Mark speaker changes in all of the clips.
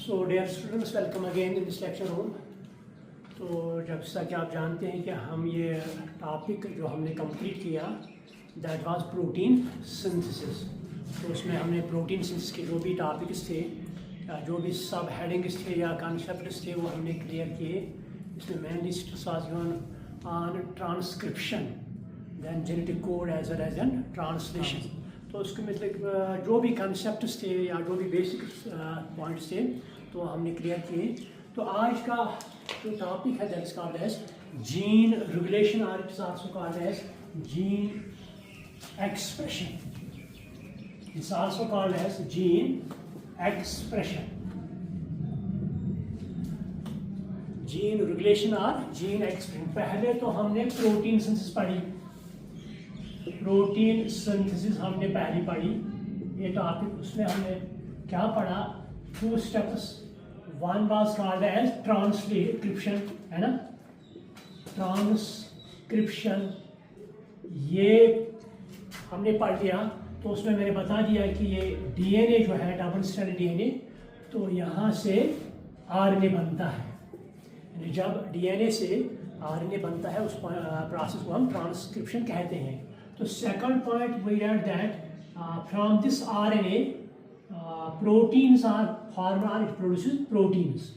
Speaker 1: So dear students, welcome again in this lecture room. तो जैसा कि आप जानते हैं कि हम ये टॉपिक जो हमने कंप्लीट किया दैट वाज प्रोटीन सिंथेसिस। तो उसमें हमने प्रोटीन सिंथेसिस के जो भी टॉपिक्स थे, जो भी सब हेडिंग्स थे या कॉन्सेप्ट्स थे, वो हमने क्लियर किए। इसमें mainly stress was given on transcription, then genetic code as well as an translation. तो उसके मतलब जो भी कंसेप्ट्स थे या जो भी बेसिक पॉइंट्स थे तो हमने क्लियर किए। तो आज का जो टॉपिक है that is called as gene regulation और it is also called as gene expression. It's also called as gene expression, gene regulation और जीन एक्सप्रेशन। पहले तो हमने प्रोटीन सिंथेसिस पढ़ी, प्रोटीन सिंथेसिस हमने पहली पढ़ी ये टॉपिक। उसमें हमने क्या पढ़ा, 2 steps. One was called as transcription, है ना, ट्रांसक्रिप्शन ये हमने पढ़ लिया। तो उसमें मैंने बता दिया कि ये डीएनए जो है, डबल स्ट्रैंडेड डीएनए, तो यहाँ से आरएनए बनता है। यानी जब डीएनए से आरएनए बनता है उस प्रोसेस को हम ट्रांसक्रिप्शन कहते हैं। तो second point we read that from this RNA proteins are formed और इट प्रोड्यूसेस प्रोटीन्स,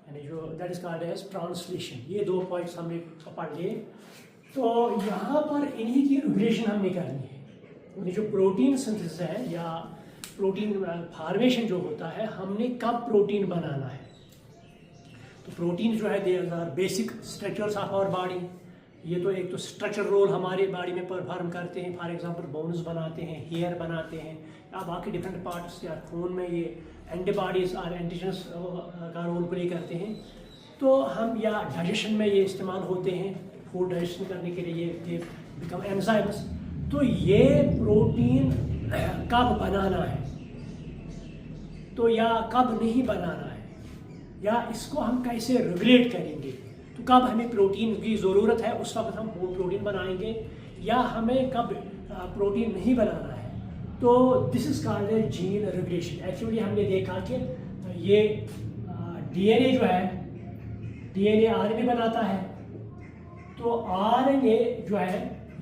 Speaker 1: यानी जो that is called as translation. ये 2 पॉइंट्स हमने पढ़ लिए। तो यहाँ पर इन्हीं की रेगुलेशन हमने करनी है। यानी जो प्रोटीन सिंथेसिस है या प्रोटीन फॉर्मेशन जो होता है, हमने कब प्रोटीन बनाना है। तो प्रोटीन जो है they are basic structures of our body. ये तो एक तो स्ट्रक्चर रोल हमारे बॉडी में परफॉर्म करते हैं। फॉर एग्जांपल बोन्स बनाते हैं, हेयर बनाते हैं, या बाकी डिफरेंट पार्ट्स या खून में ये एंटीबॉडीज और एंटीजन्स का रोल प्ले करते हैं। तो हम या डाइजेशन में ये इस्तेमाल होते हैं, फूड डाइजेशन करने के लिए ये बिकम एंजाइम्स। तो ये प्रोटीन कब बनाना है तो या कब नहीं बनाना है, या इसको हम कैसे रेगुलेट करेंगे। तो कब हमें प्रोटीन की ज़रूरत है उस वक्त हम वो प्रोटीन बनाएंगे, या हमें कब प्रोटीन नहीं बनाना है। तो this is called a gene regulation. Actually हमने देखा कि ये डीएनए जो है, डीएनए आरएनए बनाता है, तो आरएनए जो है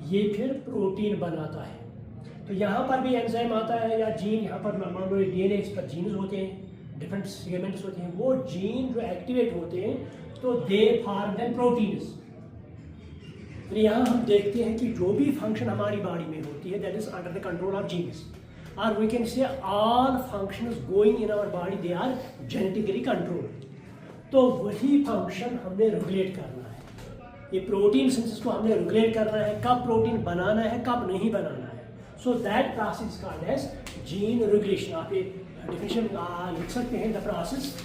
Speaker 1: ये फिर प्रोटीन बनाता है। तो यहाँ पर भी एंजाइम आता है या जीन, यहाँ पर मान लो डीएनए, इस पर जीन्स होते हैं, डिफरेंट सेगमेंट्स होते हैं। वो जीन जो एक्टिवेट होते हैं तो दे फॉर्म देन प्रोटीन्स। तो यहाँ हम देखते हैं कि जो भी फंक्शन हमारी बॉडी में होती है that is under the control of genes, और we can say all functions going in our body they are genetically controlled. तो वही फंक्शन हमने रेगुलेट करना है। ये प्रोटीन सिंथेसिस को हमने रेगुलेट करना है, कब प्रोटीन बनाना है कब नहीं बनाना है। So that process called as gene regulation. आप ये डेफिनेशन लिख सकते हैं, the process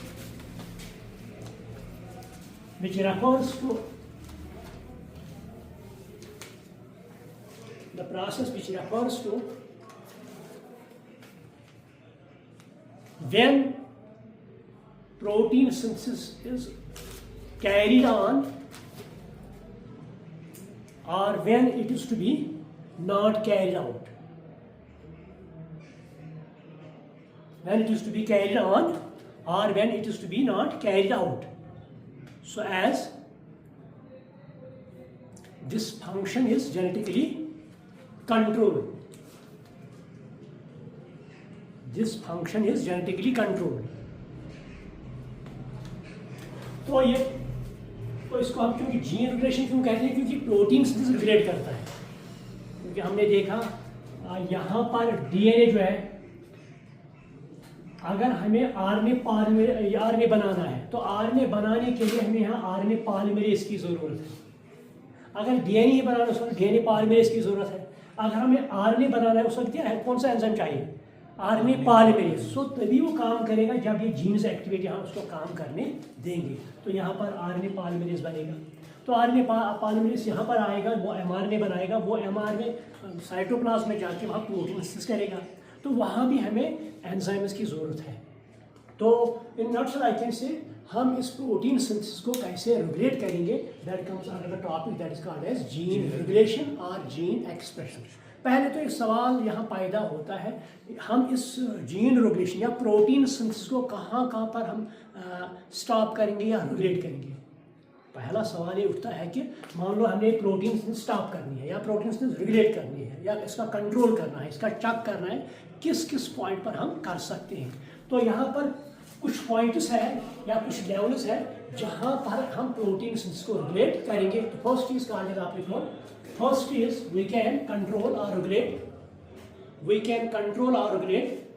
Speaker 1: which refers to the process which refers to when protein synthesis is carried on or when it is to be not carried out. When it is to be carried on or when it is to be not carried out. So as this function is genetically controlled, this function is genetically controlled. तो ये तो इसको हम क्योंकि gene regulation क्यों कहते हैं, क्योंकि प्रोटीन सिंथेसिस रेगुलेट करता है। क्योंकि हमने देखा यहाँ पर डीएनए जो है, अगर हमें आरएनए बनाना है तो आरएनए बनाने के लिए हमें यहाँ आरएनए पॉलीमरेज की ज़रूरत है। अगर डीएनए ही बनाना है उस वक्त डीएनए पॉलीमरेज की ज़रूरत है। अगर हमें आरएनए बनाना है उस वक्त क्या है, कौन सा एंजाइम चाहिए, आरएनए पॉलीमरेज। सो तभी वो काम करेगा जब ये जीन्स एक्टिवेट यहाँ उसको काम करने देंगे। तो यहाँ पर आरएनए पॉलीमरेज बनेगा। तो आरएनए पॉलीमरेज यहाँ पर आएगा, वो एमआरएनए बनाएगा, वो एमआरएनए साइटोप्लाज्म में जाके वहाँ प्रोटीन सिंथेसिस करेगा। तो वहाँ भी हमें एंजाइम्स की ज़रूरत है। तो in nutshell I can say हम इस प्रोटीन सिंथेसिस को कैसे रेगुलेट करेंगे, that comes under the topic that is called as gene regulation और जीन एक्सप्रेशन। पहले तो एक सवाल यहाँ पैदा होता है, हम इस जीन रेगुलेशन या प्रोटीन सिंथेसिस को कहाँ कहाँ पर हम स्टॉप करेंगे या रेगुलेट करेंगे। पहला सवाल ये उठता है कि मान लो हमने प्रोटीन सिंथेसिस स्टॉप करनी है या प्रोटीन सिंथेसिस रेगुलेट करनी है या इसका कंट्रोल करना है, इसका चेक करना है, किस किस पॉइंट पर हम कर सकते हैं। तो यहाँ पर कुछ पॉइंट्स है या कुछ लेवल्स है जहाँ पर हम प्रोटीन सिंथेसिस को रेगुलेट करेंगे। तो फर्स्ट चीज कहा जाएगा, आप लिख लो, first is we can control और रेगुलेट, वी कैन कंट्रोल और regulate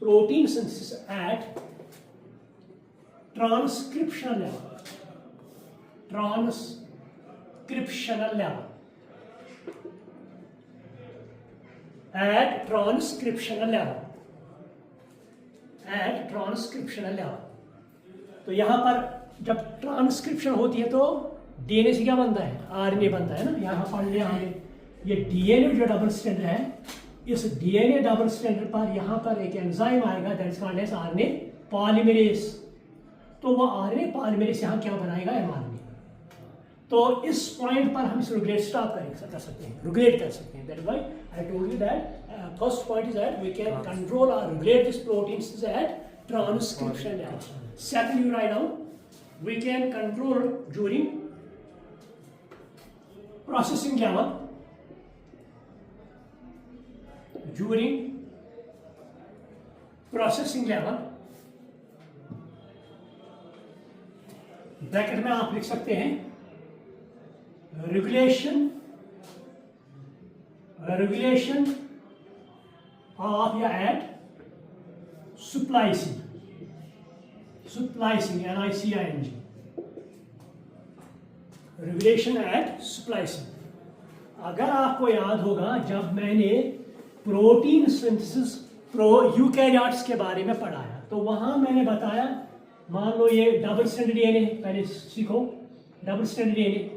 Speaker 1: protein synthesis at transcriptional level, transcriptional level, at transcriptional level, at transcriptional level। तो यहां पर जब ट्रांसक्रिप्शन होती है तो डीएनए से क्या बनता है, आरएनए बनता है ना। यहां पढ़ लिया हमने, ये डीएनए जो डबल स्ट्रैंड है, इस डीएनए डबल स्ट्रैंड पर यहां पर एक एंजाइम आएगा, that is called as RNA polymerase. तो वो आरएनए पॉलीमरेज यहाँ क्या बनाएगा, एमआरएनए। तो इस पॉइंट पर हम इस रेगुलेट स्टॉप कर सकते हैं, रेगुलेट कर सकते हैं। That is why I told you that first point is that we can control और regulate this proteins at transcription level. Second, you write down, we can control during processing level, during processing level. Bracket में आप लिख सकते हैं regulation of या at splicing, NICING, regulation at splicing. अगर आपको याद होगा जब मैंने प्रोटीन सिंथेसिस यूकैरियोट्स के बारे में पढ़ाया तो वहां मैंने बताया, मान लो ये डबल स्ट्रैंड डीएनए, पहले सीखो डबल स्ट्रैंड डीएनए।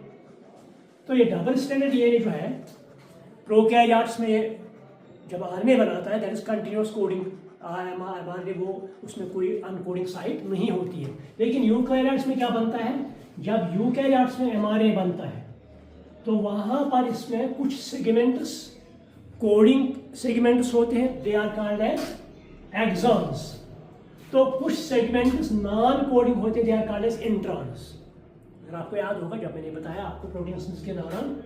Speaker 1: तो ये डबल स्ट्रैंड डीएनए जो है प्रोकैरियोट्स में जब आरएनए बनाता है, that is continuous coding, RNA वो उसमें कोई अनकोडिंग साइट नहीं होती है। लेकिन यूकैरियोट्स में क्या बनता है, जब यूकैरियोट्स में एमआरएनए बनता है तो वहां पर इसमें कुछ सेगमेंट्स, कोडिंग सेगमेंट्स होते हैं, they are called as exons. तो कुछ सेगमेंट्स नॉन कोडिंग होते, they are called as introns. अगर आपको याद होगा जब मैंने बताया आपको प्रोटीन सिंथेसिस के दौरान,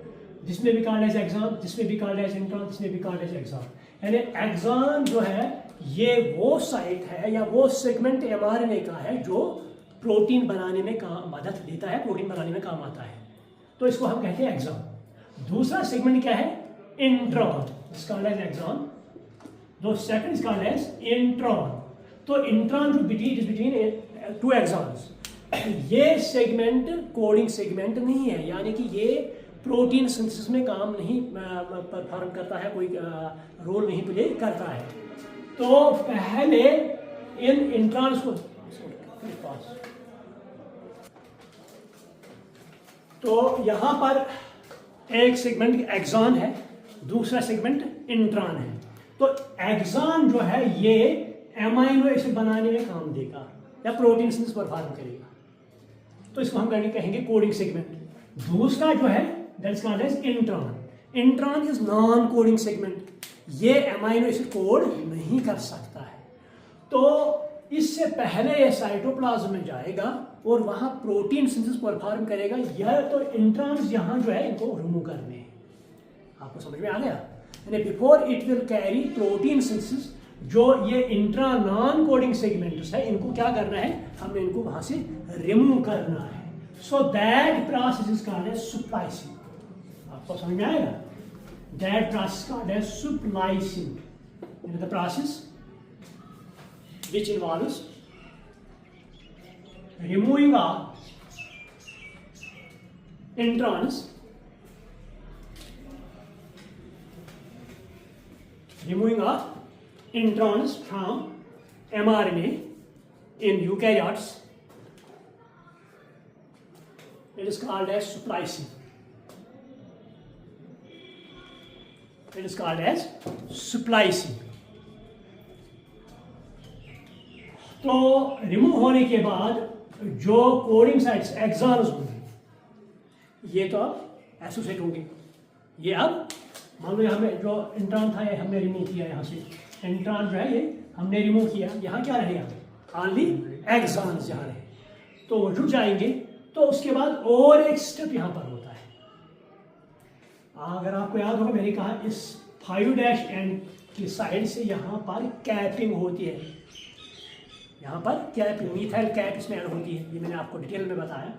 Speaker 1: जिसमें भी कॉल्ड एज एक्सॉन, जिसमें भी कॉल्ड एज इंट्रॉन, जिसमें भी कॉल्ड एज एक्सॉन। यानी एक्सॉन जो है ये वो साइट है या वो सेगमेंट एमआरएनए का है जो प्रोटीन बनाने में काम मदद देता है, प्रोटीन बनाने में काम आता है। तो इसको हम कहते हैं एक्सॉन। दूसरा सेगमेंट क्या है, intron, it's called as exon. दो second is called as intron. तो इंट्रॉन जो बिटवीन टू एक्सॉन्स, ये सेगमेंट कोडिंग सेगमेंट नहीं है, यानी कि ये प्रोटीन सिंथेसिस में काम नहीं परफॉर्म करता है, कोई रोल नहीं प्ले करता है। तो पहले इन इंट्रॉन्स को, तो यहां पर एक सेगमेंट एक्सॉन है, दूसरा सेगमेंट इंट्रॉन है। तो एक्सॉन जो है ये एमाइनो एसिड बनाने में काम देगा या प्रोटीन सिंथेसिस परफॉर्म करेगा, तो इसको हम कहेंगे कोडिंग सेगमेंट। दूसरा जो है that is called as intron. Intron is non coding segment, ये एमाइनो एसिड कोड नहीं कर सकता है। तो इससे पहले ये साइटोप्लाज्म में जाएगा और वहां प्रोटीन सिंथेसिस परफॉर्म करेगा। यह तो इंट्रॉन्स यहां जो है इनको रिमूव करने हैं। आपको समझ में आ गया, यानी before it will carry protein synthesis, जो ये इंट्रा नॉन कोडिंग सेगमेंट्स है इनको क्या करना है, हमें इनको वहां से रिमूव करना है। So that process is called as splicing. आपको समझ में आएगा, that process called as splicing, the process which involves removing of introns, from mRNA in eukaryotes. It is called as splicing. It is called as splicing. तो remove होने के बाद जो coding sites exons होंगे ये तो एसोसिएट होंगे, ये अब मान लो हमें जो इंट्रॉन था ये हमने रिमूव किया यहाँ से, इंट्रॉन जो है ये हमने रिमूव किया, यहाँ क्या रहेगा, ओनली एक्सॉन्स जा रहे हैं, तो वो जुड़ जाएंगे। तो उसके बाद और एक स्टेप यहाँ पर होता है, अगर आपको याद होगा मैंने कहा इस 5' एंड की साइड से यहाँ पर कैपिंग होती है, यहाँ पर कैपिंग मिथाइल कैप इसमें ऐड होती है, ये मैंने आपको डिटेल में बताया।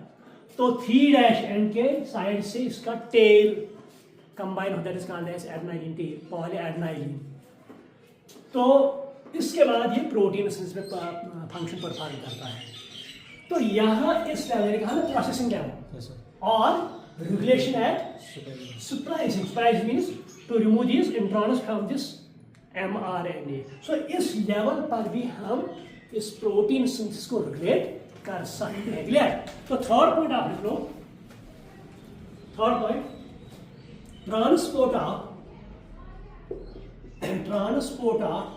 Speaker 1: तो 3' एंड के साइड से इसका टेल कंबाइन होता है, इसका एडेनाइलिन टेल, पॉली एडेनाइलिन। तो इसके बाद ये प्रोटीन सिंथेसिस में फंक्शन परफॉर्म करता है। तो यहाँ इस लेवल ने कहा ना प्रोसेसिंग लेवल और regulation at surprising means to remove this introns from this mRNA। So इस लेवल पर भी हम इस प्रोटीन सिंथेसिस को रेगुलेट कर सकते हैं। क्लियर? तो थर्ड पॉइंट आप लिख लो, third point transport of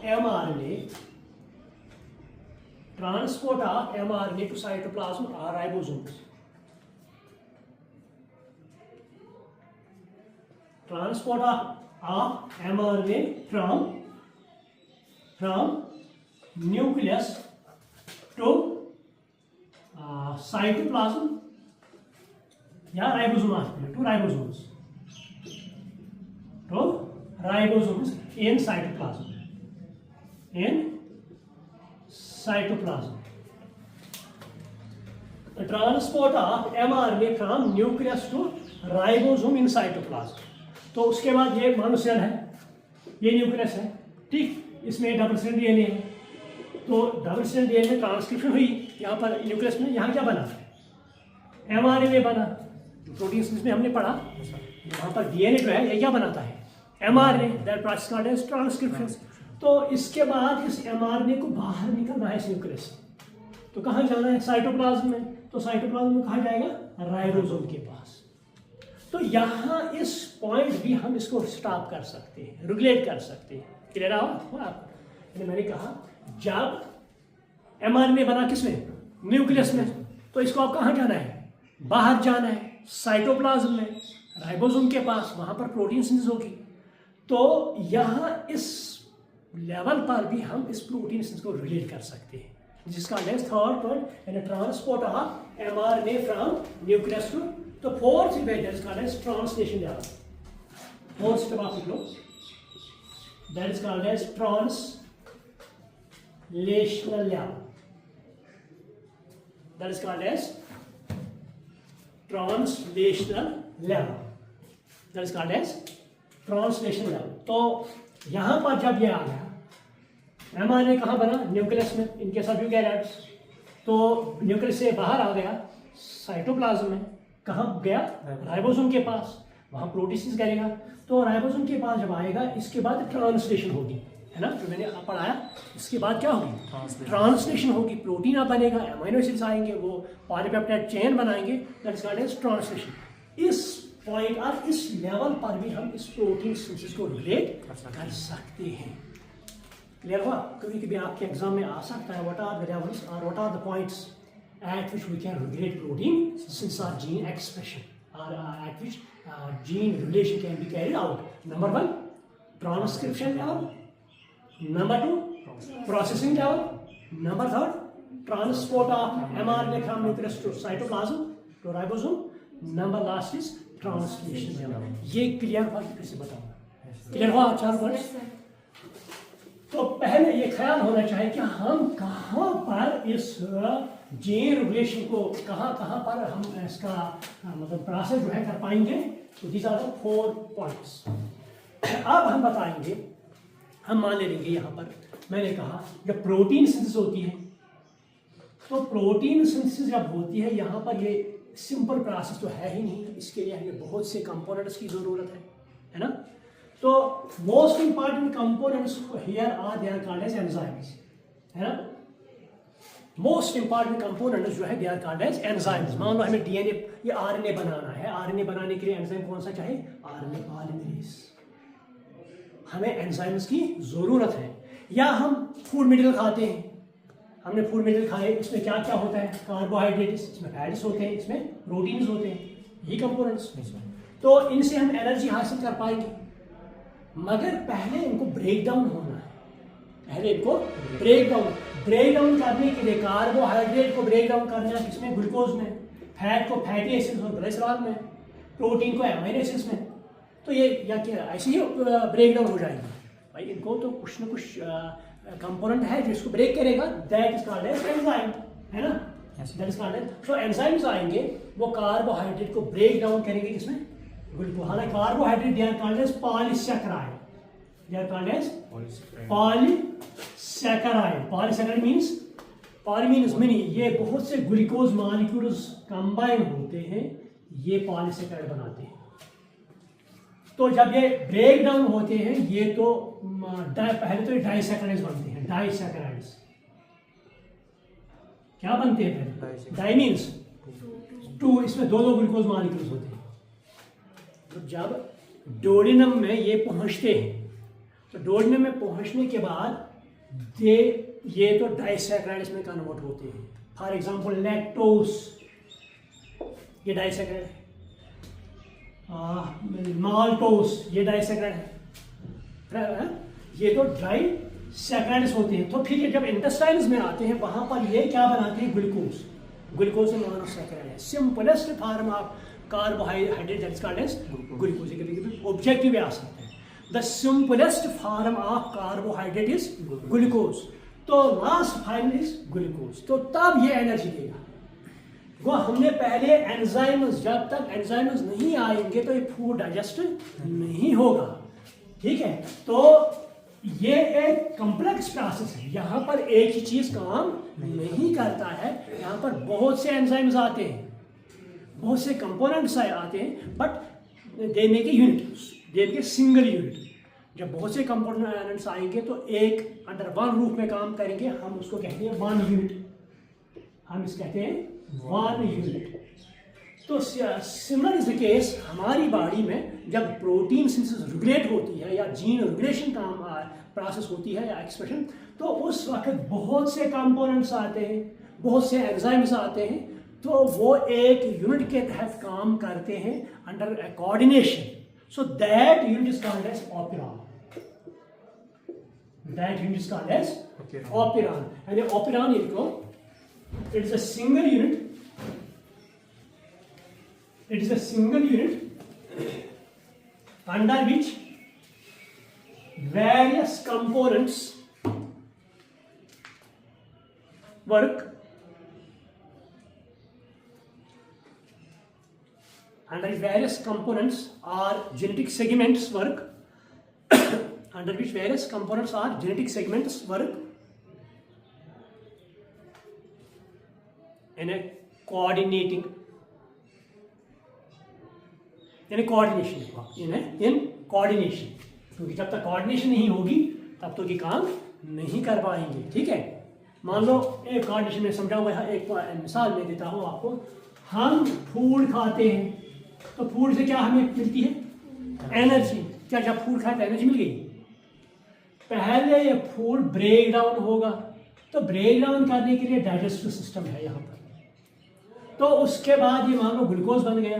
Speaker 1: mRNA, transport of mRNA to cytoplasm or ribosomes, transport of mRNA from nucleus to cytoplasm या ribosome, to ribosomes in cytoplasm, the transport of mRNA from nucleus to ribosome in cytoplasm। तो उसके बाद ये मान लो cell है, ये nucleus है, ठीक, इसमें डबल स्ट्रैंड डीएनए है, तो डबल स्ट्रैंड डीएनए में ट्रांसक्रिप्शन हुई, यहाँ पर न्यूक्लियस में, यहाँ क्या बना, mRNA बना, प्रोटीन सिंथेसिस में हमने पढ़ा, यहाँ पर डीएनए जो है ये क्या बनाता है, mRNA, that process called as transcription. तो इसके बाद इस mRNA को बाहर निकलना है इस न्यूक्लियस से, तो कहाँ जाना है, साइटोप्लाज्म में, तो साइटोप्लाज्म में कहाँ जाएगा, राइबोसोम के पास। तो यहाँ इस पॉइंट भी हम इसको स्टॉप कर सकते हैं, रेगुलेट कर सकते हैं। क्लियर हुआ? मैंने कहा जब mRNA बना किसमें, न्यूक्लियस में, तो इसको आप कहाँ जाना है, बाहर जाना है, साइटोप्लाज्म में, राइबोसोम के पास, वहां पर प्रोटीन सिंथेसिस होगी। तो यहाँ इस लेवल पर भी हम इस प्रोटीन सिंथेसिस को रिलेट कर सकते हैं, जिसका next third point in transport of mRNA from nucleus to, तो fourth that is called as translation level. Fourth step आप लिख लो, that is called as translational level, that is called as translational level, that is called as translation level. तो यहां पर जब ये आ गया, mRNA कहाँ बना, न्यूक्लियस में, इनके सब यूकैरियोट्स, तो न्यूक्लियस से बाहर आ गया साइटोप्लाज्म में, कहाँ गया, राइबोसोम के पास, वहां प्रोटीन सिंथेसिस करेगा। तो राइबोसोम के पास जब आएगा, इसके बाद ट्रांसलेशन होगी, है ना, जो मैंने पढ़ाया, इसके बाद क्या होगी, ट्रांसलेशन होगी, प्रोटीन अब बनेगा, अमीनो एसिड्स आएंगे, वो पॉलीपेप्टाइड चेन बनाएंगे, that is called as translation. इस पॉइंट और इस लेवल पर भी हम इस प्रोटीन सिंथेसिस को रिलेट कर सकते हैं। क्लियर हुआ? कभी कभी आपके एग्जाम में आ सकता है, व्हाट आर द लेवल्स और what are the points at which we can regulate protein since our gene expression or at which gene regulation can be carried out. Number 1, transcription level. Number 2, processing level. Number 3, transport of mRNA from nucleus to cytoplasm to ribosome. Number last is translation level. ये clear हुआ कि कैसे बताऊंगा? Clear हुआ? 4 words. तो पहले ये ख्याल होना चाहिए कि हम कहाँ पर इस जीन रेगुलेशन को कहाँ पर हम इसका मतलब प्रोसेस जो है कर पाएंगे। तो दीज आर द 4 पॉइंट्स। अब हम बताएंगे, हम मान लेंगे यहाँ पर मैंने कहा जब प्रोटीन सिंथेसिस होती है, तो प्रोटीन सिंथेसिस जब होती है यहाँ पर ये सिंपल प्रोसेस तो है ही नहीं, इसके लिए हमें बहुत से कंपोनेंट्स की ज़रूरत है ना। तो most important components here are they are called as enzymes, है ना। मोस्ट इंपॉर्टेंट कंपोनेंट्स जो है they are called as enzymes. मान लो हमें डीएनए ये आरएनए बनाना है, आरएनए बनाने के लिए एंजाइम कौन सा चाहिए, आरएनए पॉलीमरेज। हमें एंजाइम्स की ज़रूरत है। या हम फूड मटेरियल खाते हैं, हमने फूड मटेरियल खाए, इसमें क्या क्या होता है, कार्बोहाइड्रेट्स, इसमें फैट्स होते हैं, इसमें प्रोटीन्स होते हैं, ये कंपोनेंट्स। तो इनसे हम एनर्जी हासिल कर पाएंगे, मगर पहले इनको ब्रेक डाउन होना है। पहले इनको ब्रेक डाउन करने के लिए कार्बोहाइड्रेट को ब्रेक डाउन करना है किसमें, ग्लूकोज में, फैट को फैटी एसिड्स और ग्लिसरॉल में, प्रोटीन को एमाइनो एसिड्स में। तो ये या क्या ऐसे ही ब्रेक डाउन हो जाएंगे भाई। इनको तो कुछ ना कुछ कंपोनेंट है जो इसको ब्रेक करेगा, that is called as enzyme, है ना, that is called as. So enzymes आएंगे, वो कार्बोहाइड्रेट को ब्रेक डाउन करेंगे किसमें, ग्लूकोज। हालांकि carbohydrate they are called as polysaccharide, they are called as polysaccharide. Polysaccharide means, poly means many, ये बहुत से ग्लूकोज मॉलिक्यूल्स कंबाइन होते हैं, ये पॉलीसैकेराइड बनाते हैं। तो जब ये ब्रेक डाउन होते हैं ये तो पहले तो डाइसैकेराइड्स बनते हैं, डाइसैकेराइड्स क्या बनते हैं पहले, डाई मींस टू, इसमें दो ग्लूकोज मॉलिक्यूल्स होते हैं। तो जब डोडेनम में ये पहुंचते हैं, तो डोडेनम में पहुंचने के बाद ये तो डाइसैकेराइड्स में कन्वर्ट होते हैं। फॉर एग्जांपल लैक्टोज, ये डाइसैकेराइड है। माल्टोस, ये डाइसैकेराइड है। ये तो डाइसैकेराइड्स होते हैं। तो फिर ये जब इंटेस्टाइन्स में आते हैं वहां पर ये क्या बनाते हैं, ग्लूकोज। ग्लूकोज से मोनोसैकेराइड है, simplest form of carbohydrate that is called as glucose. कभी ऑब्जेक्टिव भी आ सकता है, the simplest form of carbohydrate is glucose. तो लास्ट फाइनल इज ग्लूकोज। तो तब ये एनर्जी देगा। वो हमने पहले एंजाइम्स, जब तक एंजाइम्स नहीं आएंगे तो ये फूड डाइजेस्ट नहीं होगा, ठीक है। तो ये एक कॉम्प्लेक्स प्रोसेस है, यहाँ पर एक ही चीज काम नहीं करता है, यहाँ पर बहुत से एंजाइम्स आते हैं, बहुत से कंपोनेंट्स आते हैं, but they make a unit, they make a single unit. जब बहुत से कंपोनेंट्स आएंगे तो एक अंडर वन रूफ में काम करेंगे, हम उसको कहते हैं वन यूनिट, हम इस कहते हैं वन यूनिट। तो सिमिलर इज द केस हमारी बॉडी में जब प्रोटीन सिंथेसिस रेगुलेट होती है या जीन रेगुलेशन का प्रोसेस होती है या एक्सप्रेशन, तो उस वक्त बहुत से कंपोनेंट्स आते हैं, बहुत से एंजाइम्स आते हैं, तो वो एक यूनिट के तहत काम करते हैं under coordination. So that unit is called as operon. That unit is called as operon. And the operon, it is a single unit. It is a single unit under which various components work. Under various components or genetic segments work. Under which various components or genetic segments work in a coordination, क्योंकि जब तक coordination नहीं होगी तब तो ये काम नहीं कर पाएंगे, ठीक है। मान लो एक कोऑर्डिनेशन में समझाऊंगा, एक मिसाल में देता हूँ आपको। हम फूड खाते हैं तो फूड से क्या हमें मिलती है, एनर्जी। क्या जब फूड खाते एनर्जी मिल गई? पहले ये फूड ब्रेक डाउन होगा, तो ब्रेक डाउन करने के लिए डाइजेस्टिव सिस्टम है यहाँ पर। तो उसके बाद ये मान लो ग्लूकोज बन गया,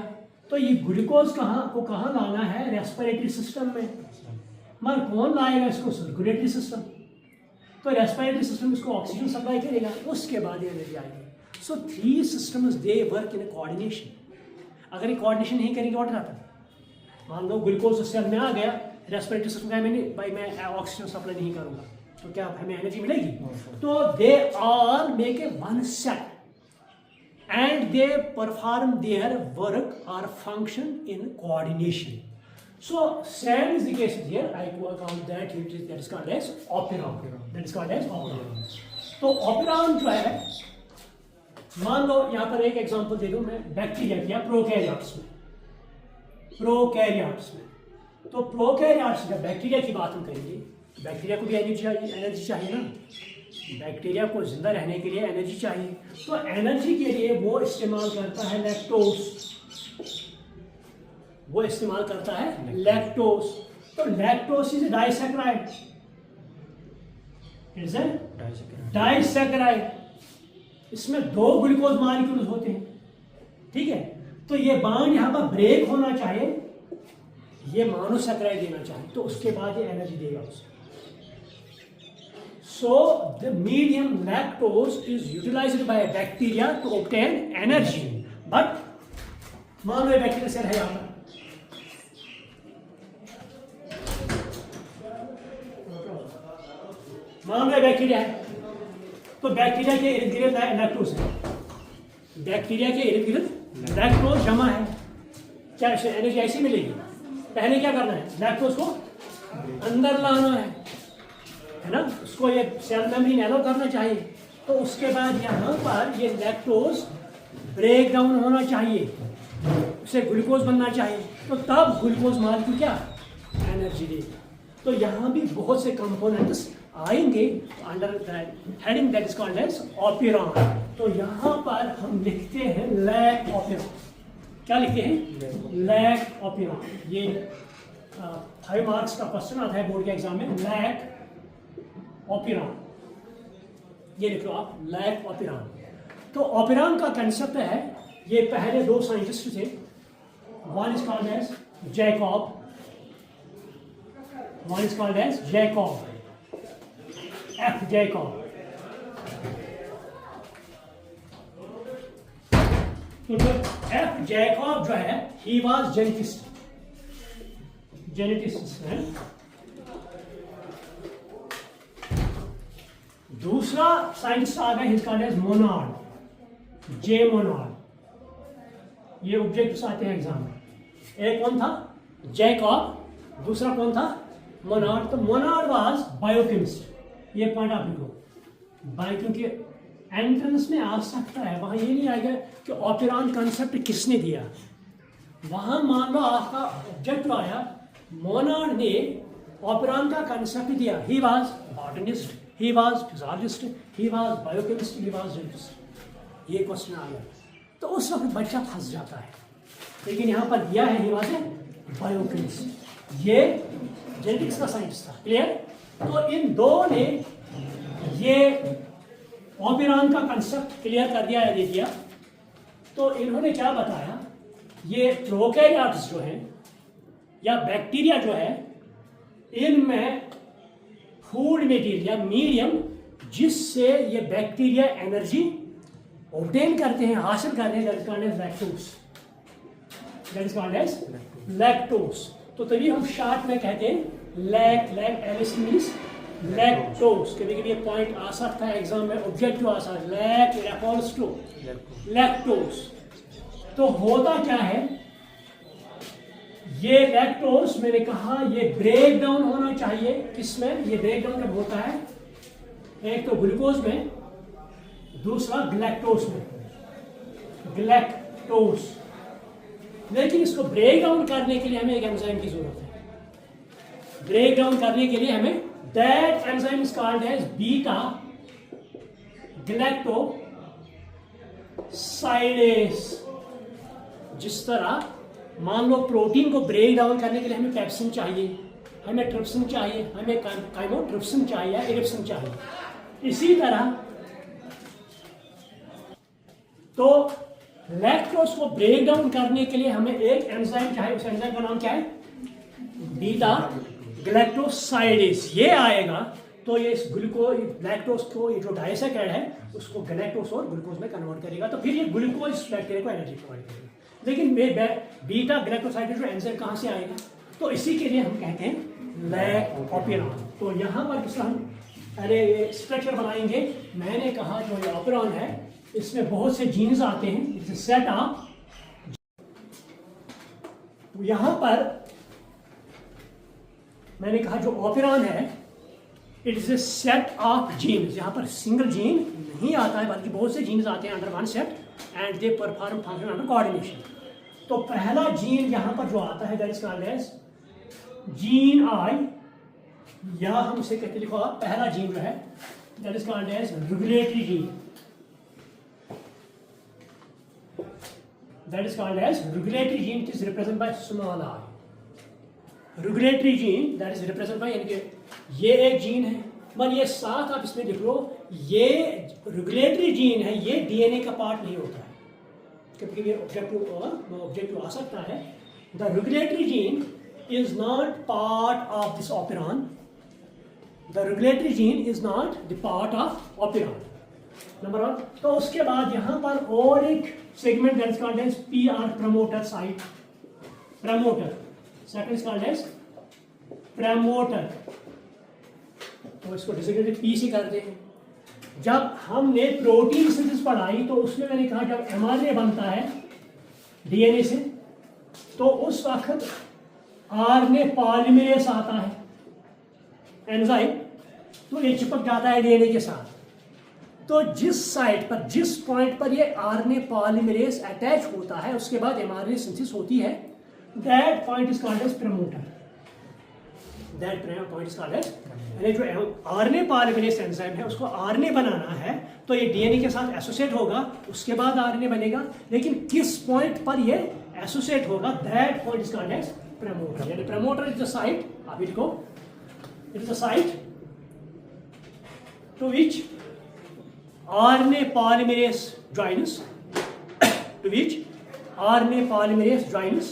Speaker 1: तो ये ग्लूकोज कहाँ लाना है, रेस्पिरेटरी सिस्टम में। मगर कौन लाएगा इसको, सर्कुलेटरी सिस्टम। तो रेस्पिरेटरी सिस्टम इसको ऑक्सीजन सप्लाई करेगा, उसके बाद ये एनर्जी आएगी। So three systems they work in coordination. अगर ये कोऑर्डिनेशन नहीं करेंगे व्हाट हैपन, मान लो ग्लूकोज सेल में आ गया, रेस्पिरेटरी सिस्टम का मैं ऑक्सीजन सप्लाई नहीं करूंगा तो क्या हमें एनर्जी मिलेगी? तो they all make a one set and they perform their work और function in coordination. So same is the case here, I count that that is called as operon, that is called as operon. तो operon जो है, मान लो यहाँ पर एक example दे दूं मैं बैक्टीरिया की या प्रोकैरियोट्स में। तो प्रोकैरियोट्स, जब बैक्टीरिया की बात हम करेंगे, बैक्टीरिया को भी एनर्जी चाहिए ना, बैक्टीरिया को जिंदा रहने के लिए एनर्जी चाहिए। तो एनर्जी के लिए वो इस्तेमाल करता है लैक्टोज, तो lactose is disaccharide, is a disaccharide. इसमें दो ग्लूकोज मॉलिक्यूल्स होते हैं, ठीक है। तो ये बांड यहाँ पर ब्रेक होना चाहिए, ये मोनोसैकेराइड देना चाहे तो उसके बाद ये एनर्जी देगा उसे। So the medium lactose is utilized by a bacteria to obtain energy. But मान लो बैक्टीरिया सेल है यहाँ पर, मान लो बैक्टीरिया है, तो बैक्टीरिया के इर्द गिर्द लैक्टोज है, बैक्टीरिया के इर्द गिर्द लैक्टोज जमा है। क्या एनर्जी ऐसी मिलेगी? पहले क्या करना है, लैक्टोज को अंदर लाना है ना, उसको ये सेल मेम्ब्रेन एलो करना चाहिए। तो उसके बाद यहाँ पर ये लैक्टोज ब्रेक डाउन होना चाहिए, उसे ग्लूकोज बनना चाहिए, तो तब ग्लूकोज मालिक्यूल क्या एनर्जी देगा। तो यहाँ भी बहुत से कंपोनेंट्स आएंगे under heading that is called as operon. तो यहाँ पर हम लिखते हैं लैक ऑपेरॉन। क्या लिखते हैं? Lac operon. ये 5 मार्क्स का क्वेश्चन आता है बोर्ड के एग्जाम में, लैक ऑपेरॉन, ये लिख लो आप, लैक ऑपेरॉन। तो ऑपेरॉन का कंसेप्ट है, ये पहले 2 साइंटिस्ट थे, one is called as Jacob, one is called as Jacob, F Jacob. तो जो एफ जैकब जो है, ही वाज जेनेटिस्ट है। दूसरा साइंटिस्ट आ गया, हिज कॉल्ड एज मोनार्ड, जे मोनार्ड। ये ऑब्जेक्ट्स आते हैं एग्जाम में। एक कौन था? जैकब, दूसरा कौन था? मोनार्ड। तो मोनार्ड वाज बायोकेमिस्ट। ये पॉइंट आप लिखो, बायो, क्योंकि एंट्रेंस में आ सकता है, वहां ये नहीं आएगा कि ऑपेरॉन कंसेप्ट किसने दिया। वहां मान लो आपका ऑब्जेक्ट आया, मोनार्ड ने ऑपेरॉन का कंसेप्ट दिया, he was botanist, he was physiologist, he was biochemist, he was geneticist। ये क्वेश्चन आ गया तो उस वक्त बच्चा फंस जाता है, लेकिन यहाँ पर दिया है he was a biochemist, ये जेनेटिक्स का साइंस था। क्लियर? तो इन दो ने ये ऑपेरॉन का कंसेप्ट क्लियर कर दिया या दे दिया। तो इन्होंने क्या बताया, ये प्रोकैरियोट्स जो है या बैक्टीरिया जो है, इनमें फूड मटेरियल या मीडियम जिससे ये बैक्टीरिया एनर्जी ऑब्टेन करते हैं, हासिल करते हैं, that is called as lactose, that is called as lactose. तो तभी हम शॉर्ट में कहते हैं लैक एलिस मींस लैक्टोज। कभी कभी ये पॉइंट आ सकता है एग्जाम में, ऑब्जेक्टिव आ सकता है, लैक रेफर्स टू लैक्टोज। तो होता क्या है, ये लैक्टोज मैंने कहा ये ब्रेक डाउन होना चाहिए, किसमें? ये ब्रेक डाउन जब होता है, एक तो ग्लूकोज में, दूसरा ग्लैक्टोज में, ग्लैक्टोज। लेकिन इसको ब्रेक डाउन करने के लिए हमें एक एंजाइम की जरूरत है। ब्रेक डाउन करने के लिए हमें that enzyme is called as beta galactosidase. जिस तरह मान लो प्रोटीन को ब्रेक डाउन करने के लिए हमें पेप्सिन चाहिए, हमें ट्रिप्सिन चाहिए, हमें काइमोट्रिप्सिन चाहिए या इरिप्सिन चाहिए, इसी तरह तो लैक्टोज को ब्रेक डाउन करने के लिए हमें एक एंजाइम चाहिए। उस एंजाइम का नाम क्या है? Beta galactosidase. ये आएगा तो ये इस ग्लूकोज लैक्टोज को, ये जो डाइसैकेराइड है उसको ग्लैक्टोज और ग्लूकोज में कन्वर्ट करेगा, तो फिर ये ग्लूकोज बैक्टीरिया को एनर्जी प्रोवाइड करेगा। लेकिन बीटा ग्लैक्टोसाइडेज एंजाइम कहाँ से आएगा? तो इसी के लिए हम कहते हैं लैक ऑपेरॉन। तो यहाँ पर किस हम अरे स्ट्रक्चर बनाएंगे। मैंने कहा जो ये ऑपेरॉन है इसमें बहुत से जीन्स आते हैं, इट्स सेट ऑफ। यहाँ पर मैंने कहा जो ऑपेरॉन है it is a set of genes. यहाँ पर सिंगल जीन नहीं आता है, बल्कि बहुत से जीन्स आते हैं under one set and they perform function under coordination. तो पहला जीन यहाँ पर जो आता है that is called as gene I, या हम इसे कहते लिखो आप, पहला जीन जो है that is called as regulatory gene, that is called as regulatory gene, it is represent by small R. Regulatory gene that is represent by, यानी कि ये एक जीन है, पर ये साथ आप इसमें लिख लो, ये रेगुलेटरी जीन है, ये डीएनए का पार्ट नहीं होता है। कभी कभी ऑब्जेक्टिव आ सकता है। The regulatory gene is not part of this operon. The regulatory gene is not the part of operon. Number 1. तो उसके बाद यहाँ पर और एक segment that is called as PR promoter site. Promoter second is called as promoter. तो इसको designated P से करते हैं. जब हमने प्रोटीन सिंथेसिस पढ़ाई तो उसमें मैंने कहा जब mRNA बनता है DNA से तो उस वक्त RNA पॉलीमरेज आता है एंजाइम, तो ये चिपक जाता है DNA के साथ. तो जिस साइट पर जिस पॉइंट पर ये RNA पॉलीमरेज अटैच होता है उसके बाद mRNA सिंथेसिस होती है, that point is called as promoter. That point is called as, जो RNA पॉलीमरेज एंजाइम है उसको RNA बनाना है तो ये DNA के साथ एसोसिएट होगा, उसके बाद RNA बनेगा. लेकिन किस पॉइंट पर ये एसोसिएट होगा, that point is called as promoter. यानी प्रमोटर इज द साइट, आप इनको, it is the site to which RNA polymerase joins, to which RNA polymerase joins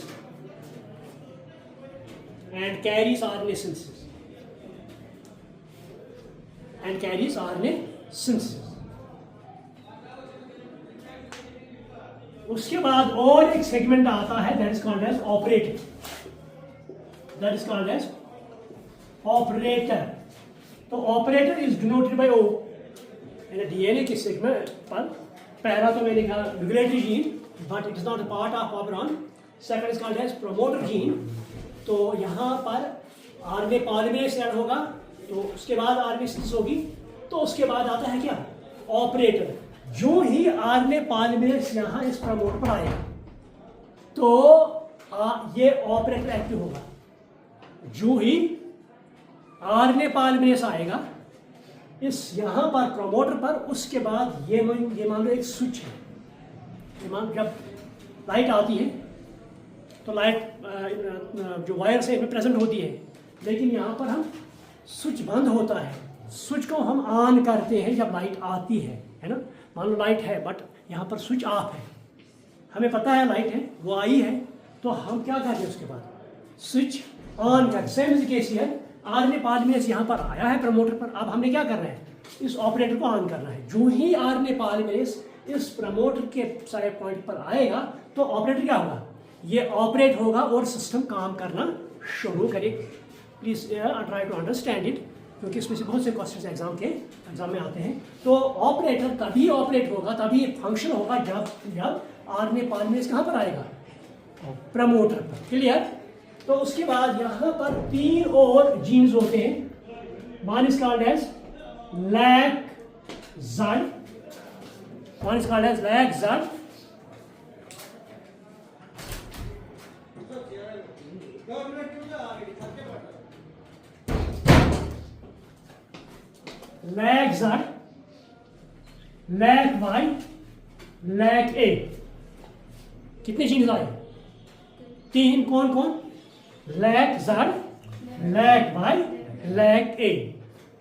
Speaker 1: and carries RNA synthesis. And carries RNA synthesis. उसके बाद और एक segment आता है that is called as operator. That is called as operator. तो operator is denoted by O. DNA के segment पर पहला तो मैंने कहा regulatory gene, but it is not a part of operon. Second is called as promoter gene. तो यहाँ पर RNA पॉलीमरेज ऐड होगा, तो उसके बाद RNA सिंथेसिस होगी, तो उसके बाद आता है क्या, ऑपरेटर. जो ही RNA पॉलीमरेज यहाँ इस प्रमोटर पर आएगा तो ये ऑपरेटर एक्टिव होगा. जो ही RNA पॉलीमरेज आएगा इस यहाँ पर प्रमोटर पर, उसके बाद ये मान लो एक स्विच है. ये मान जब लाइट आती है तो लाइट जो वायर से इसमें प्रेजेंट होती है, लेकिन यहाँ पर हम स्विच बंद होता है, स्विच को हम ऑन करते हैं जब लाइट आती है ना. मान लो लाइट है बट यहाँ पर स्विच ऑफ है, हमें पता है लाइट है, वो आई है, तो हम क्या करते हैं उसके बाद स्विच ऑन कर. Same is case here, RNA polymerase यहाँ पर आया है प्रमोटर पर, अब हमने क्या करना है, इस ऑपरेटर को ऑन करना है. जो ही RNA पॉलीमरेज इस प्रमोटर के साइड पॉइंट पर आएगा तो ऑपरेटर क्या होगा, ये ऑपरेट होगा और सिस्टम काम करना शुरू करेगा. Please try to understand it, क्योंकि इसमें से बहुत से क्वेश्चन एग्जाम में आते हैं. तो ऑपरेटर तभी ऑपरेट होगा, तभी फंक्शन होगा जब RNA पॉलीमरेज कहाँ पर आएगा, प्रमोटर पर. क्लियर. तो उसके बाद यहाँ पर 3 और जीन्स होते हैं. One is called as LAC-ZD, one is called as LAC-ZD, LAC-ZD, LAC-Y, LAC-A. कितने जीन्स आए, 3. कौन कौन, LAC-ZD, LAC-Y, LAC-A.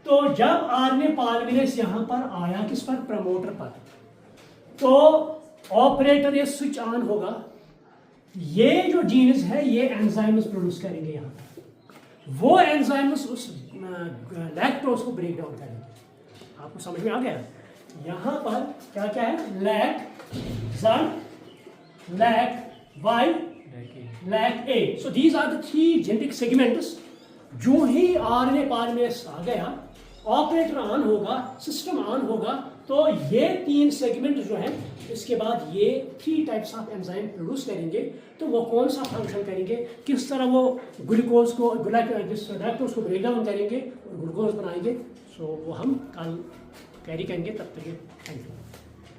Speaker 1: तो जब RNA पॉलीमरेज यहाँ पर आया किस पर, प्रमोटर पर, तो ऑपरेटर ये स्विच ऑन होगा. ये जो जीन्स है ये एंजाइम्स प्रोड्यूस करेंगे यहाँ पर, वो एंजाइम्स उस लैक्टोज को ब्रेक डाउन करेंगे. आपको समझ में आ गया. यहाँ पर क्या क्या है, LAC-ZD, LAC-Y, LAC-A. So these are the 3 genetic segments. जो ही RNA पॉलीमरेज आ गया, ऑपरेटर ऑन होगा, सिस्टम ऑन होगा, तो ये 3 सेगमेंट जो है इसके बाद ये 3 टाइप्स ऑफ एंजाइम प्रोड्यूस करेंगे. तो वो कौन सा फंक्शन करेंगे, किस तरह वो ग्लूकोज को लैक्टोज को ब्रेक डाउन करेंगे और ग्लूकोज बनाएंगे, सो वो हम कल कैरी करेंगे. तब तक थैंक यू.